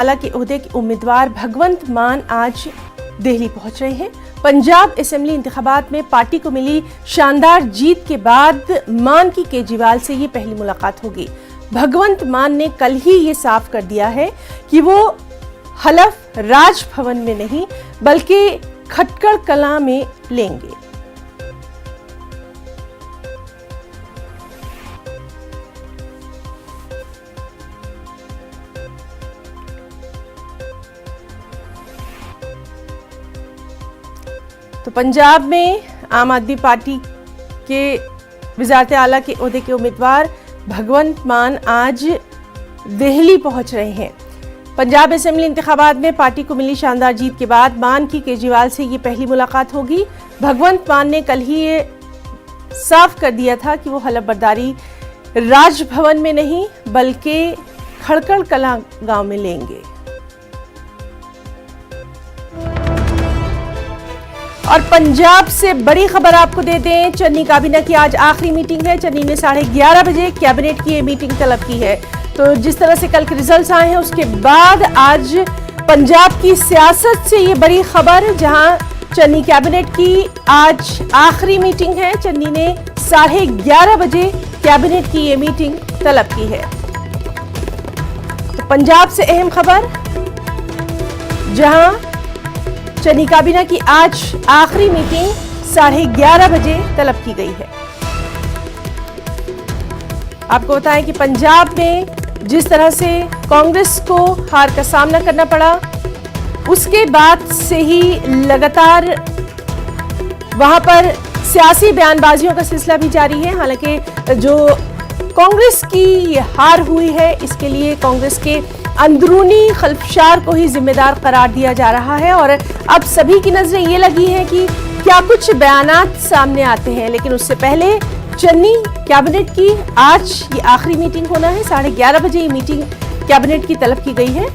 आला के ओहदे के उम्मीदवार भगवंत मान आज दिल्ली पहुंच रहे हैं। पंजाब असेंबली इंतखाबात में पार्टी को मिली शानदार जीत के बाद मान की केजरीवाल से ये पहली मुलाकात होगी। भगवंत मान ने कल ही ये साफ कर दिया है कि वो हलफ राजभवन में नहीं बल्कि खटकड़ कलां में लेंगे। तो पंजाब में आम आदमी पार्टी के वज़ारत आला के ओहदे के उम्मीदवार भगवंत मान आज दिल्ली पहुंच रहे हैं। पंजाब असेंबली इंतखाबात में पार्टी को मिली शानदार जीत के बाद मान की केजरीवाल से ये पहली मुलाकात होगी। भगवंत मान ने कल ही ये साफ कर दिया था कि वो हलफ बर्दारी राजभवन में नहीं बल्कि खड़कड़ कलां गांव में लेंगे। और पंजाब से बड़ी खबर आपको दे दें, चन्नी काबीना की आज आखिरी मीटिंग है। चन्नी ने 11:30 बजे कैबिनेट की ये मीटिंग तलब की है। तो जिस तरह से कल के रिजल्ट्स आए हैं उसके बाद आज पंजाब की सियासत से ये बड़ी खबर, जहां चन्नी कैबिनेट की आज आखिरी मीटिंग है। चन्नी ने 11:30 बजे कैबिनेट की ये मीटिंग तलब की है। तो पंजाब से अहम खबर, जहां चन्नी काबीना की आज आखिरी मीटिंग 11:30 बजे तलब की गई है। आपको बताएं कि पंजाब में जिस तरह से कांग्रेस को हार का सामना करना पड़ा, उसके बाद से ही लगातार वहां पर सियासी बयानबाजियों का सिलसिला भी जारी है। हालांकि जो कांग्रेस की ये हार हुई है, इसके लिए कांग्रेस के अंदरूनी खलफशार को ही जिम्मेदार करार दिया जा रहा है और अब सभी की नजरें ये लगी हैं कि क्या कुछ बयानात सामने आते हैं। लेकिन उससे पहले चन्नी कैबिनेट की आज ये आखिरी मीटिंग होना है। 11:30 बजे ये मीटिंग कैबिनेट की तलब की गई है।